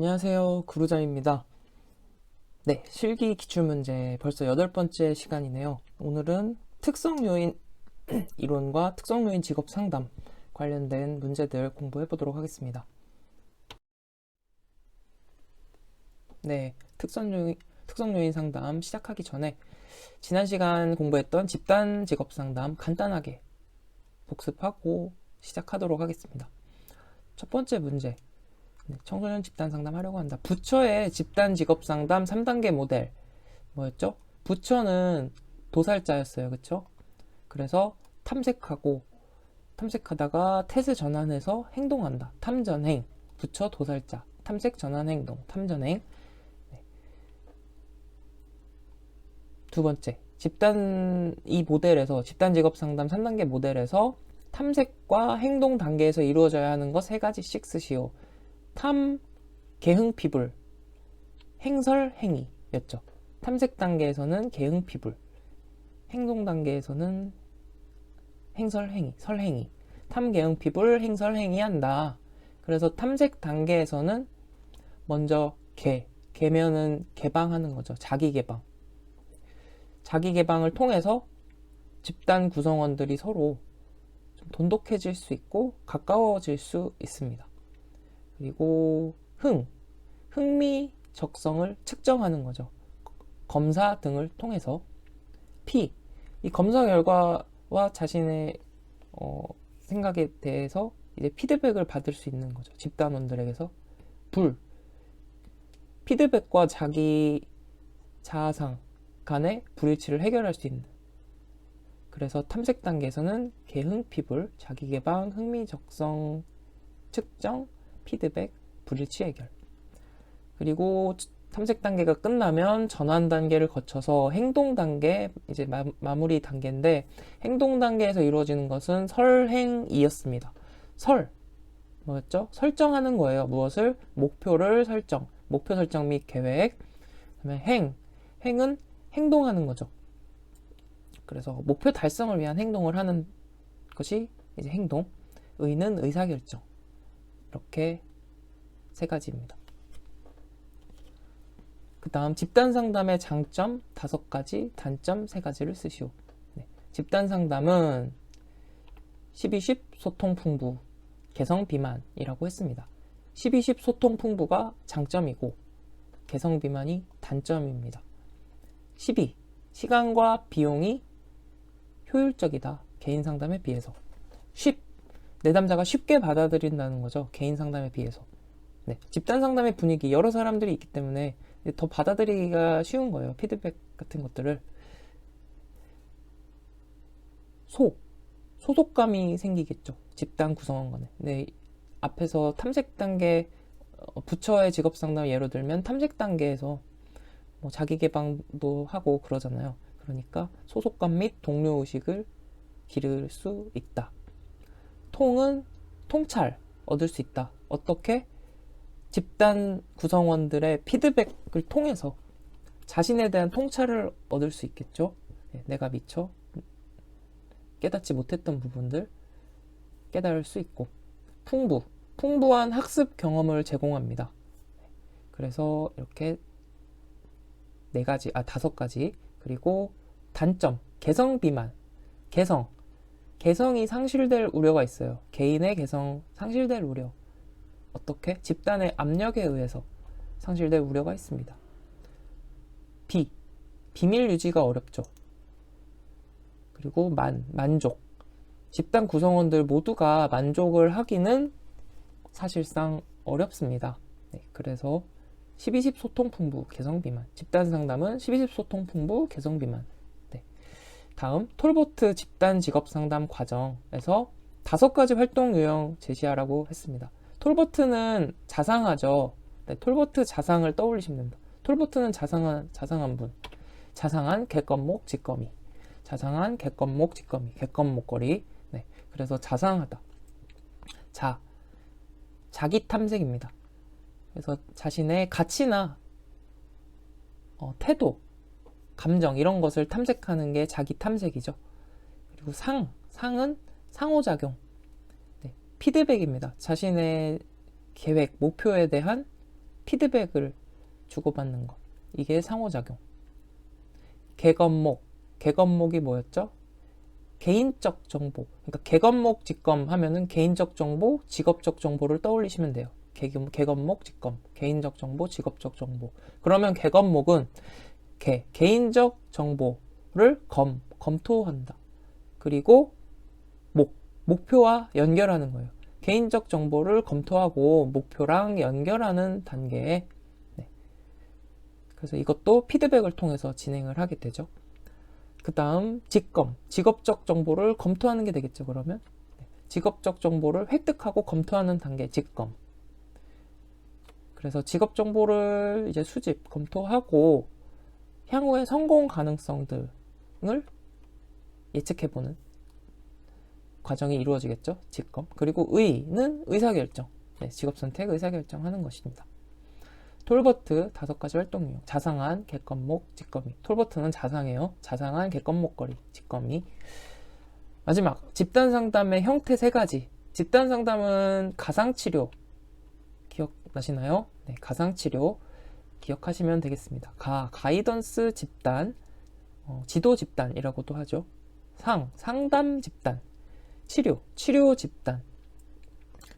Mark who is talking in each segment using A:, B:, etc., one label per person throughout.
A: 안녕하세요. 구루자입니다. 네, 실기 기출문제 벌써 8번째 시간이네요. 오늘은 특성요인 이론과 특성요인 직업 상담 관련된 문제들 공부해 보도록 하겠습니다. 네, 특성요인 상담 시작하기 전에 지난 시간 공부했던 집단 직업 상담 간단하게 복습하고 시작하도록 하겠습니다. 첫 번째 문제. 청소년 집단 상담하려고 한다. 부처의 집단 직업 상담 3단계 모델 뭐였죠? 부처는 도살자였어요. 그쵸? 그래서 탐색하다가 태세 전환해서 행동한다. 탐전행. 부처 도살자. 탐색 전환 행동. 탐전행. 네. 두 번째. 이 모델에서 집단 직업 상담 3단계 모델에서 탐색과 행동 단계에서 이루어져야 하는 것 3가지씩 쓰시오. 탐, 개흥, 피불, 행설, 행위였죠. 탐색 단계에서는 개흥, 피불, 행동 단계에서는 행설, 행위, 설행위. 탐, 개흥, 피불, 행설, 행위한다. 그래서 탐색 단계에서는 먼저 개면은 개방하는 거죠. 자기 개방. 자기 개방을 통해서 집단 구성원들이 서로 좀 돈독해질 수 있고 가까워질 수 있습니다. 그리고 흥미 적성을 측정하는 거죠. 검사 등을 통해서. 이 검사 결과와 자신의 생각에 대해서 이제 피드백을 받을 수 있는 거죠. 집단원들에게서. 피드백과 자기 자아상 간의 불일치를 해결할 수 있는. 그래서 탐색 단계에서는 개흥, 피불, 자기 개방, 흥미 적성 측정, 피드백, 불일치 해결. 그리고 탐색 단계가 끝나면 전환 단계를 거쳐서 행동 단계, 이제 마무리 단계인데, 행동 단계에서 이루어지는 것은 설행이었습니다. 뭐였죠? 설정하는 거예요. 무엇을? 목표를 설정. 목표 설정 및 계획. 그다음에 행은 행동하는 거죠. 그래서 목표 달성을 위한 행동을 하는 것이 이제 행동. 의는 의사결정. 이렇게 3가지입니다. 그 다음 집단 상담의 장점 5가지, 단점 3가지를 쓰시오. 네. 집단 상담은 12.10 소통 풍부, 개성 비만이라고 했습니다. 12.10 소통 풍부가 장점이고 개성 비만이 단점입니다. 12. 시간과 비용이 효율적이다. 개인 상담에 비해서. 10. 내담자가 쉽게 받아들인다는 거죠. 개인 상담에 비해서. 네, 집단 상담의 분위기, 여러 사람들이 있기 때문에 더 받아들이기가 쉬운 거예요. 피드백 같은 것들을. 소속감이 생기겠죠. 집단 구성원 간에. 네, 앞에서 탐색 단계, 부처의 직업 상담 예로 들면 탐색 단계에서 뭐 자기 개방도 하고 그러잖아요. 그러니까 소속감 및 동료 의식을 기를 수 있다. 통은 통찰 얻을 수 있다. 어떻게? 집단 구성원들의 피드백을 통해서 자신에 대한 통찰을 얻을 수 있겠죠. 내가 미처 깨닫지 못했던 부분들 깨달을 수 있고. 풍부한 학습 경험을 제공합니다. 그래서 이렇게 5가지. 그리고 단점, 개성 비만. 개성이 상실될 우려가 있어요. 개인의 개성 상실될 우려. 어떻게? 집단의 압력에 의해서 상실될 우려가 있습니다. 비밀 유지가 어렵죠. 그리고 만족. 집단 구성원들 모두가 만족을 하기는 사실상 어렵습니다. 네, 그래서 12.10 소통 풍부, 개성 비만. 집단 상담은 12.10 소통 풍부, 개성 비만. 네. 다음 톨보트 집단 직업 상담 과정에서 5가지 활동 유형 제시하라고 했습니다. 톨보트는 자상하죠. 네, 톨보트 자상을 떠올리시면 됩니다. 톨보트는 자상한 분. 자상한 객검목 직거미. 자상한 객검목 직거미. 객검목걸이. 네, 그래서 자상하다. 자기 탐색입니다. 그래서 자신의 가치나 태도, 감정 이런 것을 탐색하는 게 자기 탐색이죠. 그리고 상은 상호작용. 피드백입니다. 자신의 계획, 목표에 대한 피드백을 주고받는 것. 이게 상호작용. 개건목. 개건목이 뭐였죠? 개인적 정보. 그러니까 개건목 직검 하면은 개인적 정보, 직업적 정보를 떠올리시면 돼요. 개건목 직검. 개인적 정보, 직업적 정보. 그러면 개건목은 개인적 정보를 검토한다. 그리고 목표와 연결하는 거예요. 개인적 정보를 검토하고 목표랑 연결하는 단계에 그래서 이것도 피드백을 통해서 진행을 하게 되죠. 그 다음 직검, 직업적 정보를 검토하는 게 되겠죠. 그러면 직업적 정보를 획득하고 검토하는 단계 직검. 그래서 직업 정보를 이제 수집, 검토하고 향후의 성공 가능성 등을 예측해보는 과정이 이루어지겠죠. 직검. 그리고 의는 의사결정. 직업 선택, 의사결정하는 것입니다. 톨버트 5가지 활동 유형. 자상한, 객건목, 직검이. 톨버트는 자상해요. 자상한, 객건목거리, 직검이. 마지막, 집단상담의 형태 3가지. 집단상담은 가상치료. 기억나시나요? 네, 가상치료 기억하시면 되겠습니다. 가이던스 집단, 지도 집단이라고도 하죠. 상담 집단, 치료 집단,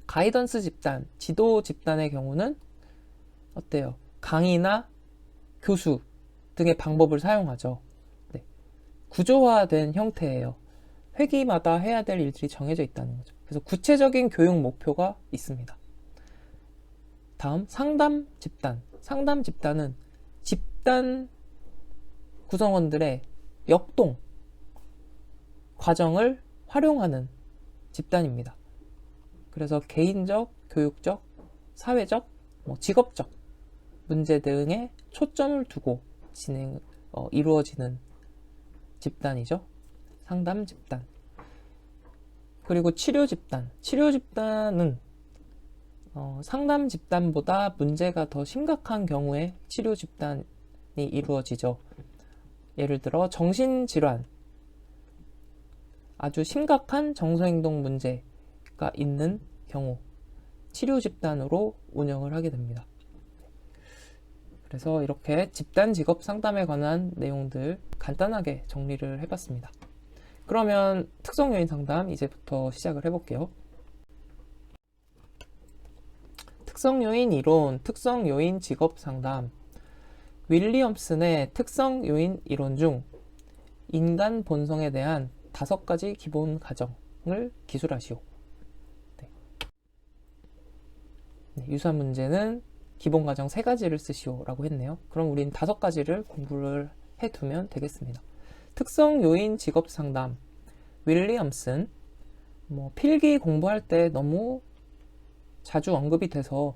A: 가이던스 집단, 지도 집단의 경우는 어때요? 강의나 교수 등의 방법을 사용하죠. 네. 구조화된 형태예요. 회기마다 해야 될 일들이 정해져 있다는 거죠. 그래서 구체적인 교육 목표가 있습니다. 다음 상담 집단. 상담 집단은 집단 구성원들의 역동 과정을 활용하는 집단입니다. 그래서 개인적, 교육적, 사회적, 직업적 문제 등에 초점을 두고 이루어지는 집단이죠. 상담 집단. 그리고 치료 집단. 치료 집단은 상담 집단보다 문제가 더 심각한 경우에 치료 집단이 이루어지죠. 예를 들어 정신질환, 아주 심각한 정서행동 문제가 있는 경우 치료 집단으로 운영을 하게 됩니다. 그래서 이렇게 집단 직업 상담에 관한 내용들 간단하게 정리를 해봤습니다. 그러면 특성 요인 상담 이제부터 시작을 해볼게요. 특성 요인 이론, 특성 요인 직업 상담. 윌리엄슨의 특성 요인 이론 중 인간 본성에 대한 5가지 기본 가정을 기술하시오. 유사 문제는 기본 가정 3가지를 쓰시오 라고 했네요. 그럼 우린 5가지를 공부를 해두면 되겠습니다. 특성 요인 직업 상담. 윌리엄슨. 필기 공부할 때 너무 자주 언급이 돼서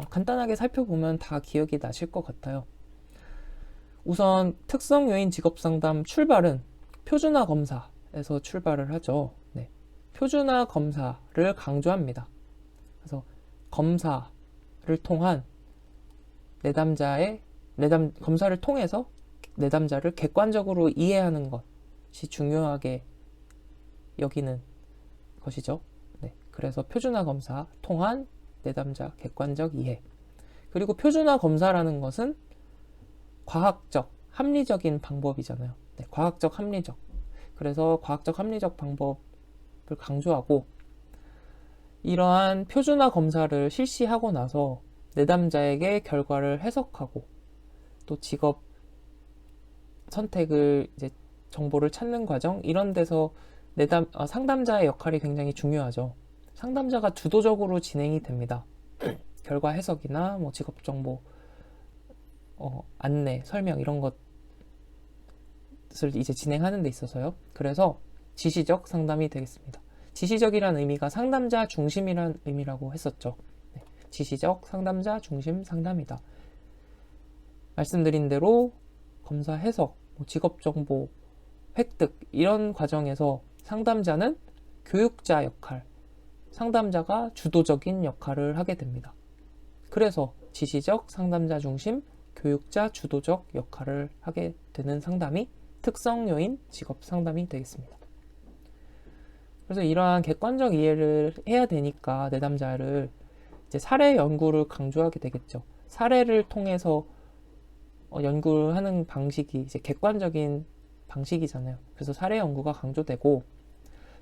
A: 간단하게 살펴보면 다 기억이 나실 것 같아요. 우선 특성 요인 직업 상담 출발은 표준화 검사에서 출발을 하죠. 네. 표준화 검사를 강조합니다. 그래서 검사를 통한 검사를 통해서 내담자를 객관적으로 이해하는 것이 중요하게 여기는 것이죠. 네. 그래서 표준화 검사 통한 내담자 객관적 이해. 그리고 표준화 검사라는 것은 과학적, 합리적인 방법이잖아요. 네. 과학적, 합리적. 그래서 과학적, 합리적 방법을 강조하고 이러한 표준화 검사를 실시하고 나서 내담자에게 결과를 해석하고 또 직업 선택을 이제 정보를 찾는 과정 이런 데서 상담자의 역할이 굉장히 중요하죠. 상담자가 주도적으로 진행이 됩니다. 결과 해석이나 직업 정보 안내, 설명 이런 것을 이제 진행하는 데 있어서요. 그래서 지시적 상담이 되겠습니다. 지시적이라는 의미가 상담자 중심이라는 의미라고 했었죠. 네. 지시적 상담자 중심 상담이다. 말씀드린 대로 검사 해석, 직업 정보 획득 이런 과정에서 상담자는 교육자 역할, 상담자가 주도적인 역할을 하게 됩니다. 그래서 지시적 상담자 중심, 교육자 주도적 역할을 하게 되는 상담이 특성 요인 직업 상담이 되겠습니다. 그래서 이러한 객관적 이해를 해야 되니까 내담자를 이제 사례 연구를 강조하게 되겠죠. 사례를 통해서 연구를 하는 방식이 이제 객관적인 방식이잖아요. 그래서 사례 연구가 강조되고,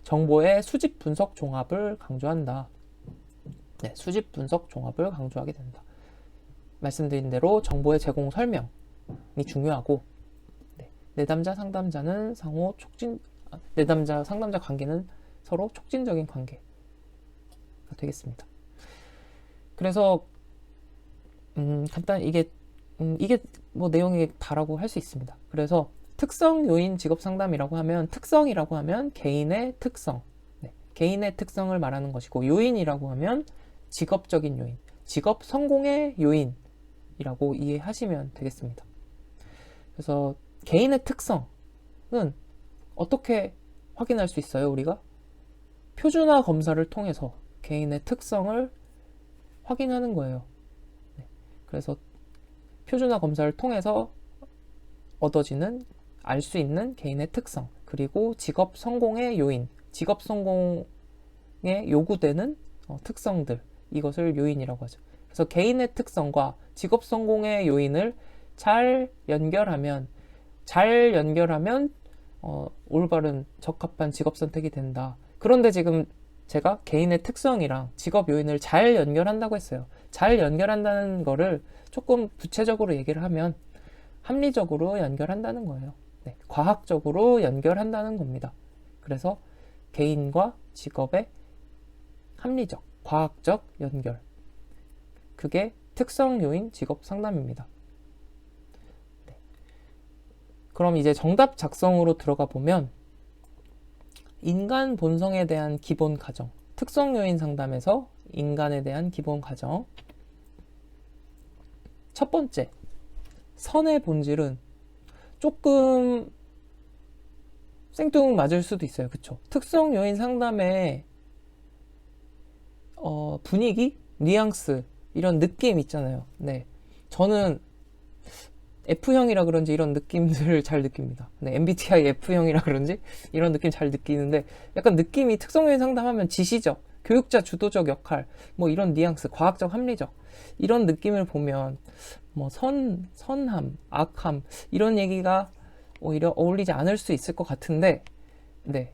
A: 정보의 수집 분석 종합을 강조한다. 네, 수집 분석 종합을 강조하게 된다. 말씀드린 대로 정보의 제공 설명이 중요하고, 네, 내담자 상담자는 내담자 상담자 관계는 서로 촉진적인 관계가 되겠습니다. 그래서 간단 이게 뭐 내용이 다라고 할 수 있습니다. 그래서 특성 요인 직업 상담이라고 하면, 특성이라고 하면 개인의 특성, 네, 개인의 특성을 말하는 것이고, 요인이라고 하면 직업적인 요인, 직업 성공의 요인이라고 이해하시면 되겠습니다. 그래서 개인의 특성은 어떻게 확인할 수 있어요? 우리가 표준화 검사를 통해서 개인의 특성을 확인하는 거예요. 네, 그래서 표준화 검사를 통해서 얻어지는, 알 수 있는 개인의 특성, 그리고 직업 성공의 요인, 직업 성공에 요구되는 특성들, 이것을 요인이라고 하죠. 그래서 개인의 특성과 직업 성공의 요인을 잘 연결하면 올바른 적합한 직업 선택이 된다. 그런데 지금 제가 개인의 특성이랑 직업 요인을 잘 연결한다고 했어요. 잘 연결한다는 거를 조금 구체적으로 얘기를 하면 합리적으로 연결한다는 거예요. 네, 과학적으로 연결한다는 겁니다. 그래서 개인과 직업의 합리적, 과학적 연결, 그게 특성 요인 직업 상담입니다. 네. 그럼 이제 정답 작성으로 들어가 보면, 인간 본성에 대한 기본 가정, 특성 요인 상담에서 인간에 대한 기본 가정. 첫 번째, 선의 본질은 조금 생뚱맞을 수도 있어요. 그쵸? 특성 요인 상담의 분위기, 뉘앙스, 이런 느낌 있잖아요. 네, 저는 F형이라 그런지 이런 느낌들을 잘 느낍니다. 네, MBTI F형이라 그런지 이런 느낌 잘 느끼는데, 약간 느낌이 특성 요인 상담하면 지시적, 교육자 주도적 역할, 뭐 이런 뉘앙스, 과학적, 합리적, 이런 느낌을 보면 뭐 선함, 악함, 이런 얘기가 오히려 어울리지 않을 수 있을 것 같은데, 네,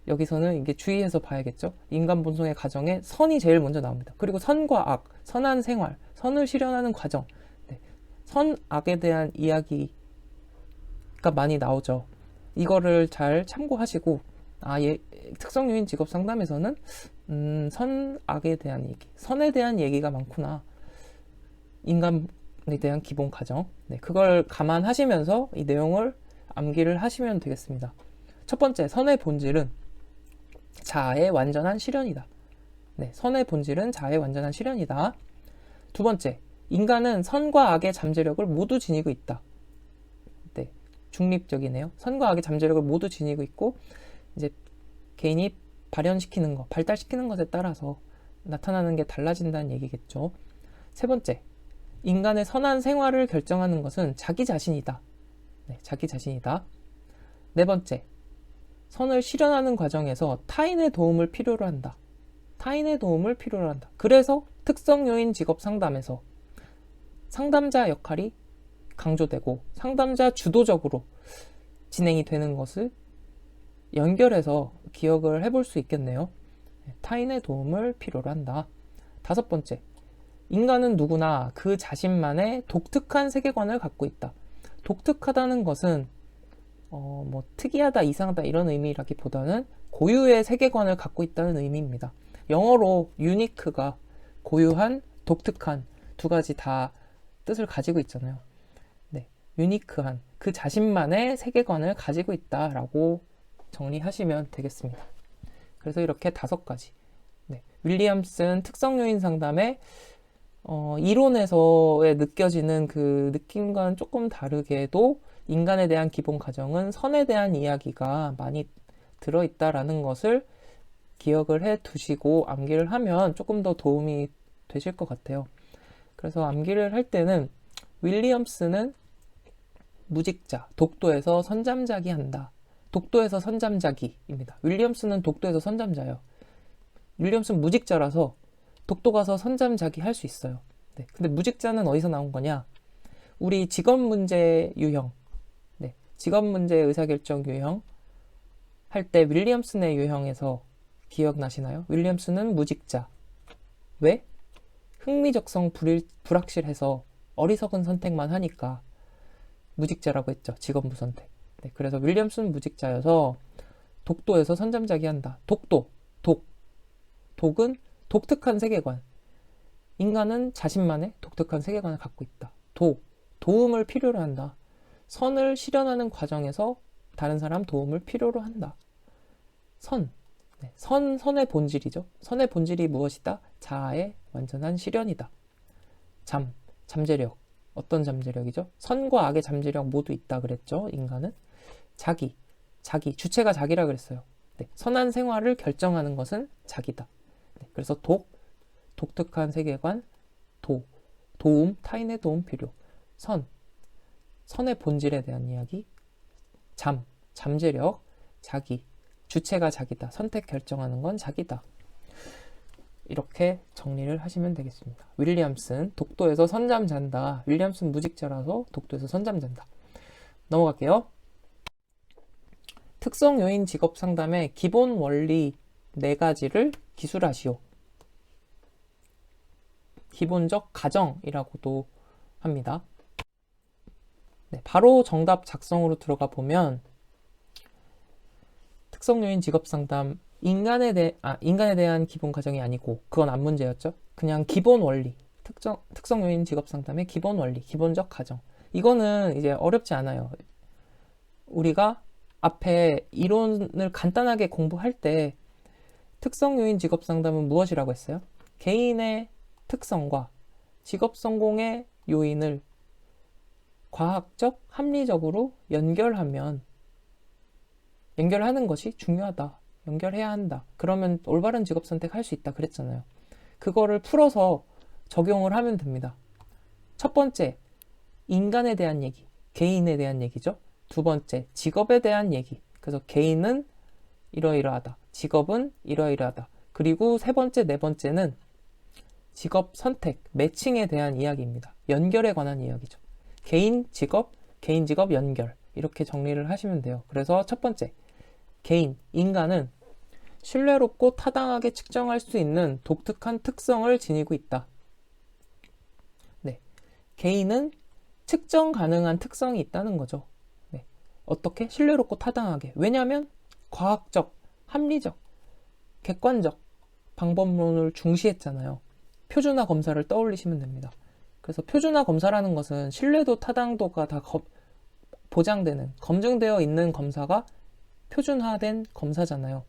A: 여기서는 이게 주의해서 봐야겠죠. 인간 본성의 가정에 선이 제일 먼저 나옵니다. 그리고 선과 악, 선한 생활, 선을 실현하는 과정, 네, 선악에 대한 이야기가 많이 나오죠. 이거를 잘 참고하시고, 특성 요인 직업 상담에서는 선악에 대한 얘기, 선에 대한 얘기가 많구나. 인간에 대한 기본 가정, 네, 그걸 감안하시면서 이 내용을 암기를 하시면 되겠습니다. 첫 번째, 선의 본질은 자아의 완전한 실현이다. 네, 선의 본질은 자아의 완전한 실현이다. 두 번째, 인간은 선과 악의 잠재력을 모두 지니고 있다. 네, 중립적이네요. 선과 악의 잠재력을 모두 지니고 있고, 이제 개인이 발현시키는 것, 발달시키는 것에 따라서 나타나는 게 달라진다는 얘기겠죠. 세 번째, 인간의 선한 생활을 결정하는 것은 자기 자신이다. 네, 자기 자신이다. 네 번째, 선을 실현하는 과정에서 타인의 도움을 필요로 한다. 타인의 도움을 필요로 한다. 그래서 특성 요인 직업 상담에서 상담자 역할이 강조되고 상담자 주도적으로 진행이 되는 것을 연결해서 기억을 해볼 수 있겠네요. 타인의 도움을 필요로 한다. 다섯 번째, 인간은 누구나 그 자신만의 독특한 세계관을 갖고 있다. 독특하다는 것은 뭐 특이하다, 이상하다 이런 의미라기보다는 고유의 세계관을 갖고 있다는 의미입니다. 영어로 유니크가 고유한, 독특한 두 가지 다 뜻을 가지고 있잖아요. 네, 유니크한, 그 자신만의 세계관을 가지고 있다라고 정리하시면 되겠습니다. 그래서 이렇게 5가지. 네, 윌리엄슨 특성 요인 상담의 이론에서의 느껴지는 그 느낌과는 조금 다르게도 인간에 대한 기본 가정은 선에 대한 이야기가 많이 들어있다라는 것을 기억을 해 두시고 암기를 하면 조금 더 도움이 되실 것 같아요. 그래서 암기를 할 때는 윌리엄스는 무직자, 독도에서 선잠자기 한다. 독도에서 선잠자기입니다. 윌리엄스는 독도에서 선잠자예요. 윌리엄스는 무직자라서 독도 가서 선잠자기 할 수 있어요. 네. 근데 무직자는 어디서 나온 거냐? 우리 직업 문제 유형, 네. 직업 문제 의사결정 유형 할 때 윌리엄슨의 유형에서 기억나시나요? 윌리엄슨은 무직자. 왜? 흥미적성 불확실해서 어리석은 선택만 하니까 무직자라고 했죠. 직업무 선택. 네, 그래서 윌리엄슨 무직자여서 독도에서 선잠자기 한다. 독은 독특한 세계관. 인간은 자신만의 독특한 세계관을 갖고 있다. 도움을 필요로 한다. 선을 실현하는 과정에서 다른 사람 도움을 필요로 한다. 네, 선의 본질이죠. 선의 본질이 무엇이다? 자아의 완전한 실현이다. 잠재력. 어떤 잠재력이죠? 선과 악의 잠재력 모두 있다 그랬죠. 인간은. 자기, 주체가 자기라 그랬어요. 네, 선한 생활을 결정하는 것은 자기다. 네, 그래서 독특한 세계관, 도움, 타인의 도움 필요. 선의 본질에 대한 이야기. 잠재력, 자기, 주체가 자기다. 선택 결정하는 건 자기다. 이렇게 정리를 하시면 되겠습니다. 윌리엄슨, 독도에서 선잠 잔다. 윌리엄슨 무직자라서 독도에서 선잠 잔다. 넘어갈게요. 특성 요인 직업 상담의 기본 원리 4가지를 기술하시오. 기본적 가정이라고도 합니다. 네, 바로 정답 작성으로 들어가 보면 특성 요인 직업 상담 인간에 대한 기본 가정이 아니고 그건 안 문제였죠. 그냥 기본 원리, 특성 요인 직업 상담의 기본 원리, 기본적 가정. 이거는 이제 어렵지 않아요. 우리가 앞에 이론을 간단하게 공부할 때 특성 요인 직업 상담은 무엇이라고 했어요? 개인의 특성과 직업 성공의 요인을 과학적, 합리적으로 연결하는 것이 중요하다. 연결해야 한다. 그러면 올바른 직업 선택할 수 있다 그랬잖아요. 그거를 풀어서 적용을 하면 됩니다. 첫 번째, 인간에 대한 얘기, 개인에 대한 얘기죠. 두 번째, 직업에 대한 얘기. 그래서 개인은 이러이러하다. 직업은 이러이러하다. 그리고 세 번째, 네 번째는 직업 선택, 매칭에 대한 이야기입니다. 연결에 관한 이야기죠. 개인, 직업, 연결. 이렇게 정리를 하시면 돼요. 그래서 첫 번째, 인간은 신뢰롭고 타당하게 측정할 수 있는 독특한 특성을 지니고 있다. 네, 개인은 측정 가능한 특성이 있다는 거죠. 네, 어떻게? 신뢰롭고 타당하게. 왜냐하면 과학적, 합리적, 객관적 방법론을 중시했잖아요. 표준화 검사를 떠올리시면 됩니다. 그래서 표준화 검사라는 것은 신뢰도 타당도가 다 보장되는, 검증되어 있는 검사가 표준화된 검사잖아요.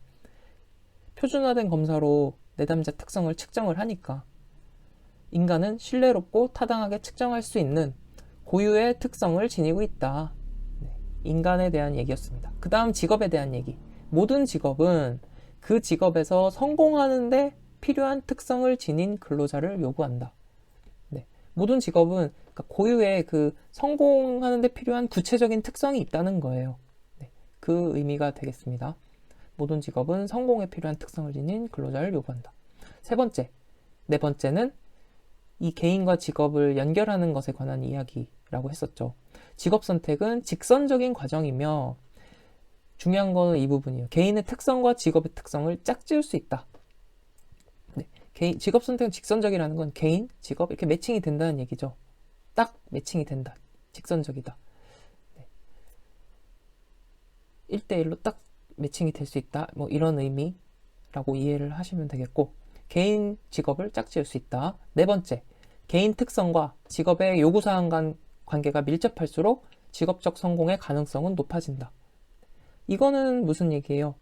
A: 표준화된 검사로 내담자 특성을 측정을 하니까 인간은 신뢰롭고 타당하게 측정할 수 있는 고유의 특성을 지니고 있다. 네, 인간에 대한 얘기였습니다. 그 다음 직업에 대한 얘기. 모든 직업은 그 직업에서 성공하는데 필요한 특성을 지닌 근로자를 요구한다. 네, 모든 직업은 고유의 그 성공하는데 필요한 구체적인 특성이 있다는 거예요. 네, 그 의미가 되겠습니다. 모든 직업은 성공에 필요한 특성을 지닌 근로자를 요구한다. 네 번째는 이 개인과 직업을 연결하는 것에 관한 이야기라고 했었죠. 직업 선택은 직선적인 과정이며 중요한 거는 이 부분이에요. 개인의 특성과 직업의 특성을 짝지을 수 있다. 네, 직업 선택은 직선적이라는 건 개인, 직업 이렇게 매칭이 된다는 얘기죠. 딱 매칭이 된다. 직선적이다. 네. 1대1로 딱 매칭이 될 수 있다. 뭐 이런 의미라고 이해를 하시면 되겠고, 개인 직업을 짝지을 수 있다. 네 번째, 개인 특성과 직업의 요구사항 간 관계가 밀접할수록 직업적 성공의 가능성은 높아진다. 이거는 무슨 얘기예요?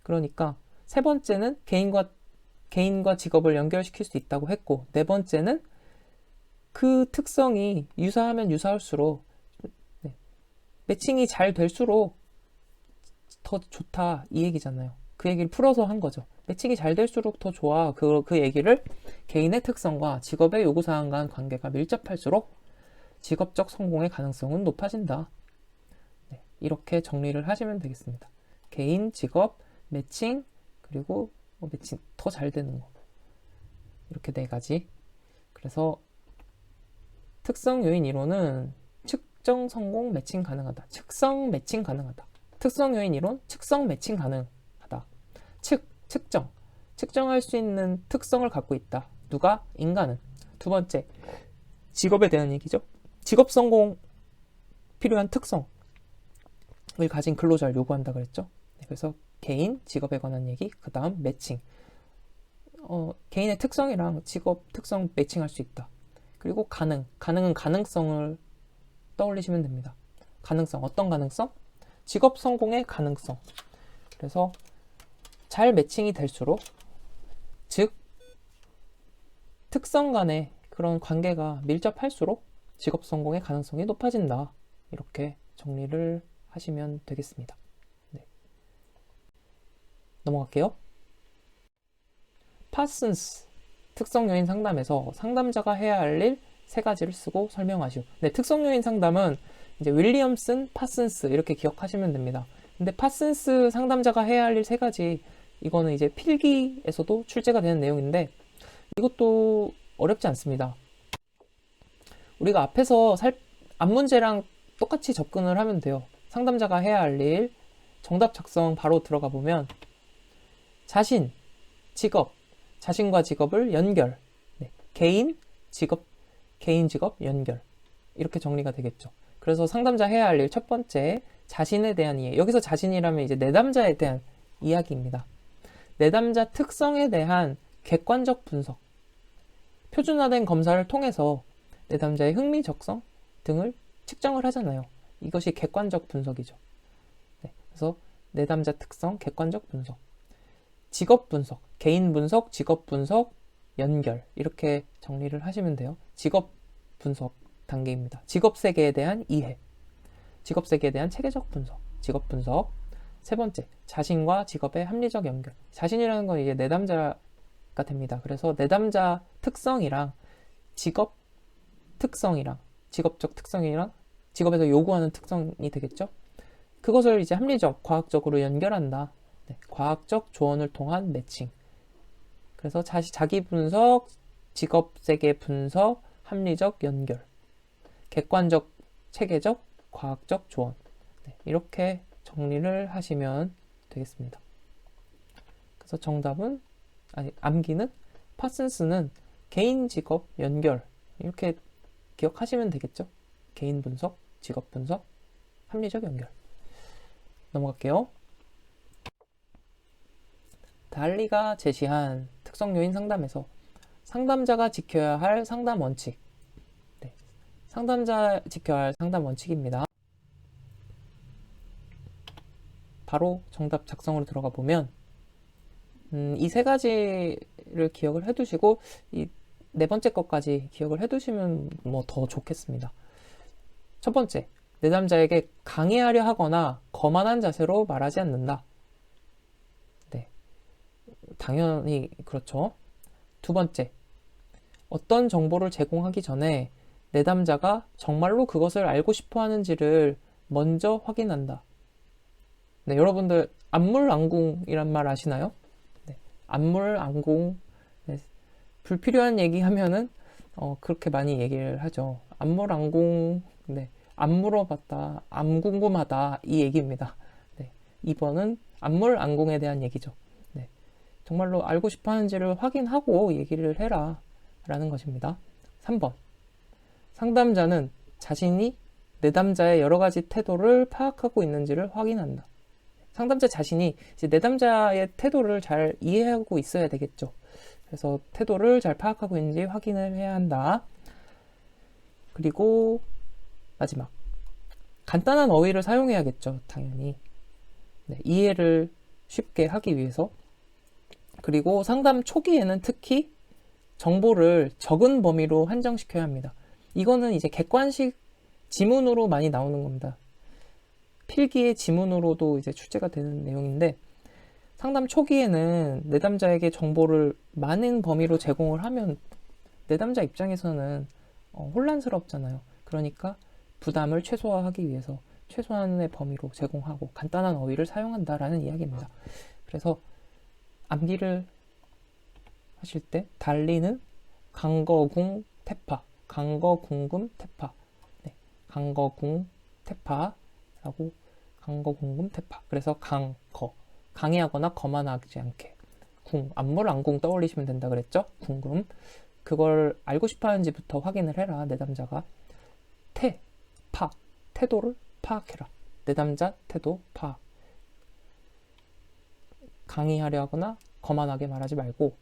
A: 그러니까 세 번째는 개인과 직업을 연결시킬 수 있다고 했고, 네 번째는 그 특성이 유사하면 유사할수록 매칭이 잘 될수록 더 좋다 이 얘기잖아요. 그 얘기를 풀어서 한 거죠. 매칭이 잘 될수록 더 좋아. 그 얘기를 개인의 특성과 직업의 요구사항 간 관계가 밀접할수록 직업적 성공의 가능성은 높아진다. 네, 이렇게 정리를 하시면 되겠습니다. 개인, 직업, 매칭, 그리고 매칭 더 잘 되는 거. 이렇게 네 가지. 그래서 특성 요인 이론은 측정 성공 매칭 가능하다. 측성 매칭 가능하다. 특성 요인 이론 측성 매칭 가능하다. 측정. 측정할 수 있는 특성을 갖고 있다. 누가? 인간은. 두 번째, 직업에 대한 얘기죠. 직업 성공 필요한 특성을 가진 근로자를 요구한다 그랬죠. 그래서 개인, 직업에 관한 얘기, 그 다음 매칭. 개인의 특성이랑 직업 특성 매칭할 수 있다. 그리고 가능은 가능성을 떠올리시면 됩니다. 가능성, 어떤 가능성? 직업 성공의 가능성. 그래서 잘 매칭이 될수록, 즉 특성 간의 그런 관계가 밀접할수록 직업 성공의 가능성이 높아진다. 이렇게 정리를 하시면 되겠습니다. 네. 넘어갈게요. 파슨스 특성 요인 상담에서 상담자가 해야 할 일 세 가지를 쓰고 설명하시오. 네, 특성 요인 상담은 이제 윌리엄슨, 파슨스 이렇게 기억하시면 됩니다. 근데 파슨스 상담자가 해야 할 일 세 가지, 이거는 이제 필기에서도 출제가 되는 내용인데 이것도 어렵지 않습니다. 우리가 앞에서 앞문제랑 똑같이 접근을 하면 돼요. 상담자가 해야 할 일, 정답 작성 바로 들어가 보면 자신, 직업, 자신과 직업을 연결, 네, 개인, 직업, 연결, 이렇게 정리가 되겠죠. 그래서 상담자 해야 할 일 첫 번째, 자신에 대한 이해. 여기서 자신이라면 이제 내담자에 대한 이야기입니다. 내담자 특성에 대한 객관적 분석, 표준화된 검사를 통해서 내담자의 흥미, 적성 등을 측정을 하잖아요. 이것이 객관적 분석이죠. 네, 그래서 내담자 특성, 객관적 분석, 직업 분석, 개인 분석, 직업 분석, 연결, 이렇게 정리를 하시면 돼요. 직업 분석 단계입니다. 직업 세계에 대한 이해, 직업 세계에 대한 체계적 분석, 직업 분석. 세 번째, 자신과 직업의 합리적 연결. 자신이라는 건 이제 내담자가 됩니다. 그래서 내담자 특성이랑 직업 특성이랑 직업적 특성이랑 직업에서 요구하는 특성이 되겠죠. 그것을 이제 합리적, 과학적으로 연결한다. 네, 과학적 조언을 통한 매칭. 그래서 자기 분석, 직업 세계 분석, 합리적 연결, 객관적, 체계적, 과학적 조언. 네, 이렇게 정리를 하시면 되겠습니다. 그래서 정답은, 암기는 파슨스는 개인, 직업, 연결, 이렇게 기억하시면 되겠죠. 개인 분석, 직업 분석, 합리적 연결. 넘어갈게요. 달리가 제시한 특성 요인 상담에서 상담자가 지켜야 할 상담 원칙. 네, 상담자 지켜야 할 상담 원칙입니다. 바로 정답 작성으로 들어가 보면 이 세 가지를 기억을 해두시고 이 네 번째 것까지 기억을 해두시면 뭐 더 좋겠습니다. 첫 번째, 내담자에게 강의하려 하거나 거만한 자세로 말하지 않는다. 네, 당연히 그렇죠. 두 번째, 어떤 정보를 제공하기 전에 내담자가 정말로 그것을 알고 싶어 하는지를 먼저 확인한다. 네, 여러분들 안물안궁이란 말 아시나요? 네, 안물안궁. 네, 불필요한 얘기하면은 그렇게 많이 얘기를 하죠. 안물안궁. 네, 안 물어봤다, 안 궁금하다, 이 얘기입니다. 네, 2번은 안물안궁에 대한 얘기죠. 네, 정말로 알고 싶어 하는지를 확인하고 얘기를 해라 라는 것입니다. 3번, 상담자는 자신이 내담자의 여러 가지 태도를 파악하고 있는지를 확인한다. 상담자 자신이 이제 내담자의 태도를 잘 이해하고 있어야 되겠죠. 그래서 태도를 잘 파악하고 있는지 확인을 해야 한다. 그리고 마지막, 간단한 어휘를 사용해야겠죠. 당연히. 네, 이해를 쉽게 하기 위해서. 그리고 상담 초기에는 특히 정보를 적은 범위로 한정시켜야 합니다. 이거는 이제 객관식 지문으로 많이 나오는 겁니다. 필기의 지문으로도 이제 출제가 되는 내용인데, 상담 초기에는 내담자에게 정보를 많은 범위로 제공을 하면 내담자 입장에서는 혼란스럽잖아요. 그러니까 부담을 최소화하기 위해서 최소한의 범위로 제공하고 간단한 어휘를 사용한다라는 이야기입니다. 그래서 암기를 하실 때 달리는 강거궁 태파, 강거궁금 태파, 네, 강거궁 태파라고 강거궁금 태파. 그래서 강의하거나 거만하지 않게 안물안궁 떠올리시면 된다 그랬죠? 궁금. 그걸 알고 싶어 하는지부터 확인을 해라. 내담자가 태도를 파악해라. 내담자 태도 파악. 강의하려 하거나 거만하게 말하지 말고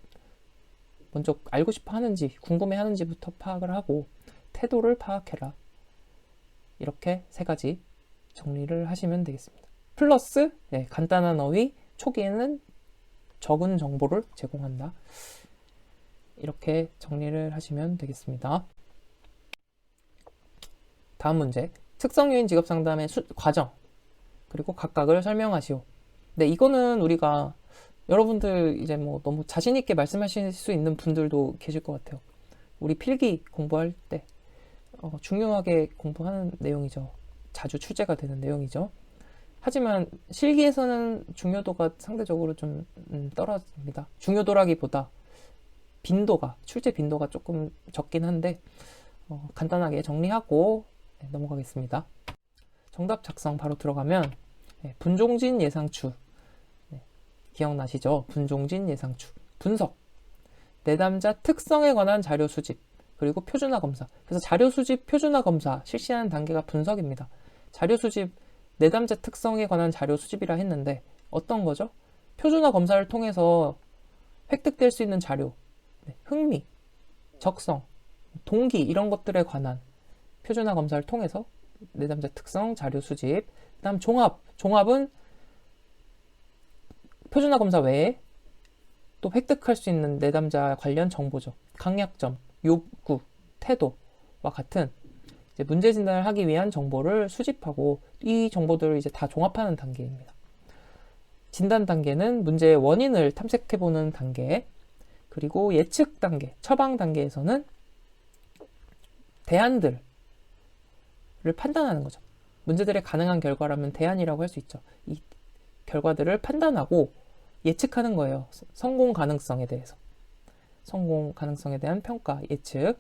A: 먼저 알고 싶어 하는지 궁금해 하는지부터 파악을 하고 태도를 파악해라. 이렇게 3가지 정리를 하시면 되겠습니다. 플러스 간단한 어휘, 초기에는 적은 정보를 제공한다. 이렇게 정리를 하시면 되겠습니다. 다음 문제. 특성요인 직업상담의 과정 그리고 각각을 설명하시오. 네, 이거는 우리가 여러분들 이제 뭐 너무 자신 있게 말씀하실 수 있는 분들도 계실 것 같아요. 우리 필기 공부할 때 중요하게 공부하는 내용이죠. 자주 출제가 되는 내용이죠. 하지만 실기에서는 중요도가 상대적으로 좀 떨어집니다. 중요도라기보다 출제 빈도가 조금 적긴 한데 간단하게 정리하고 넘어가겠습니다. 정답 작성 바로 들어가면 분종진 예상추 기억나시죠? 분종진 예상추 분석 내담자 특성에 관한 자료 수집 그리고 표준화 검사. 그래서 자료 수집, 표준화 검사 실시하는 단계가 분석입니다. 자료 수집, 내담자 특성에 관한 자료 수집이라 했는데 어떤 거죠? 표준화 검사를 통해서 획득될 수 있는 자료, 흥미, 적성, 동기 이런 것들에 관한 표준화 검사를 통해서 내담자 특성 자료 수집. 그다음 종합은 표준화 검사 외에 또 획득할 수 있는 내담자 관련 정보죠. 강약점, 욕구, 태도와 같은 이제 문제 진단을 하기 위한 정보를 수집하고 이 정보들을 이제 다 종합하는 단계입니다. 진단 단계는 문제의 원인을 탐색해보는 단계, 그리고 예측 단계, 처방 단계에서는 대안들을 판단하는 거죠. 문제들의 가능한 결과라면 대안이라고 할 수 있죠. 이 결과들을 판단하고 예측하는 거예요. 성공 가능성에 대한 평가, 예측.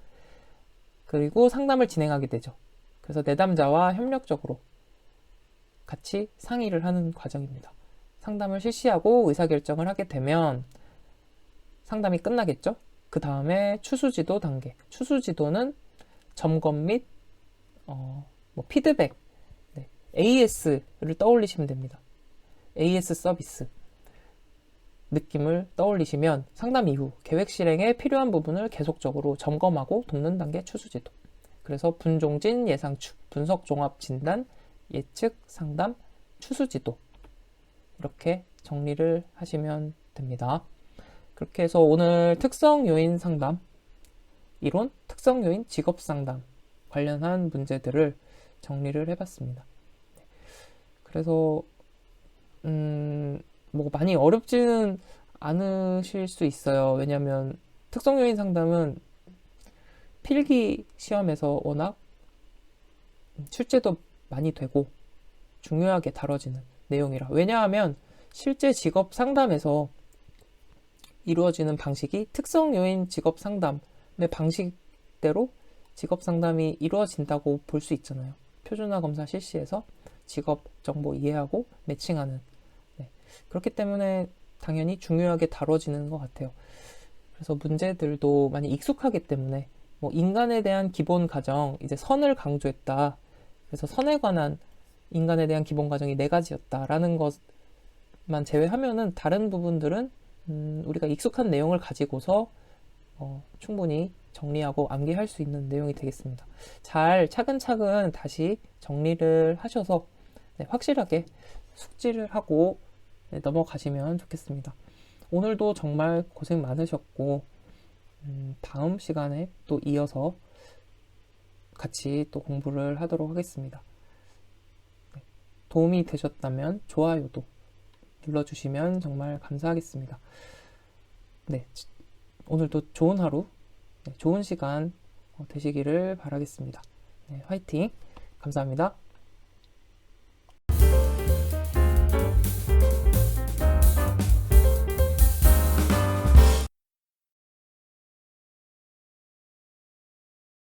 A: 그리고 상담을 진행하게 되죠. 그래서 내담자와 협력적으로 같이 상의를 하는 과정입니다. 상담을 실시하고 의사결정을 하게 되면 상담이 끝나겠죠. 그 다음에 추수지도 단계. 추수지도는 점검 및 피드백, AS를 떠올리시면 됩니다. AS 서비스 느낌을 떠올리시면 상담 이후 계획 실행에 필요한 부분을 계속적으로 점검하고 돕는 단계 추수지도. 그래서 분종진 예상추, 분석 종합 진단, 예측 상담, 추수지도 이렇게 정리를 하시면 됩니다. 그렇게 해서 오늘 특성 요인 상담 이론, 특성 요인 직업 상담 관련한 문제들을 정리를 해봤습니다. 그래서 뭐 많이 어렵지는 않으실 수 있어요. 왜냐하면 특성 요인 상담은 필기 시험에서 워낙 출제도 많이 되고 중요하게 다뤄지는 내용이라. 왜냐하면 실제 직업 상담에서 이루어지는 방식이 특성 요인 직업 상담의 방식대로 직업 상담이 이루어진다고 볼 수 있잖아요. 표준화 검사 실시해서 직업 정보 이해하고 매칭하는. 그렇기 때문에 당연히 중요하게 다뤄지는 것 같아요. 그래서 문제들도 많이 익숙하기 때문에 뭐 인간에 대한 기본 가정, 이제 선을 강조했다. 그래서 선에 관한 인간에 대한 기본 가정이 4가지였다라는 것만 제외하면은 다른 부분들은 우리가 익숙한 내용을 가지고서 충분히 정리하고 암기할 수 있는 내용이 되겠습니다. 잘 차근차근 다시 정리를 하셔서 확실하게 숙지를 하고 넘어가시면 좋겠습니다. 오늘도 정말 고생 많으셨고 다음 시간에 또 이어서 같이 또 공부를 하도록 하겠습니다. 도움이 되셨다면 좋아요도 눌러주시면 정말 감사하겠습니다. 오늘도 좋은 하루, 좋은 시간 되시기를 바라겠습니다. 화이팅! 감사합니다.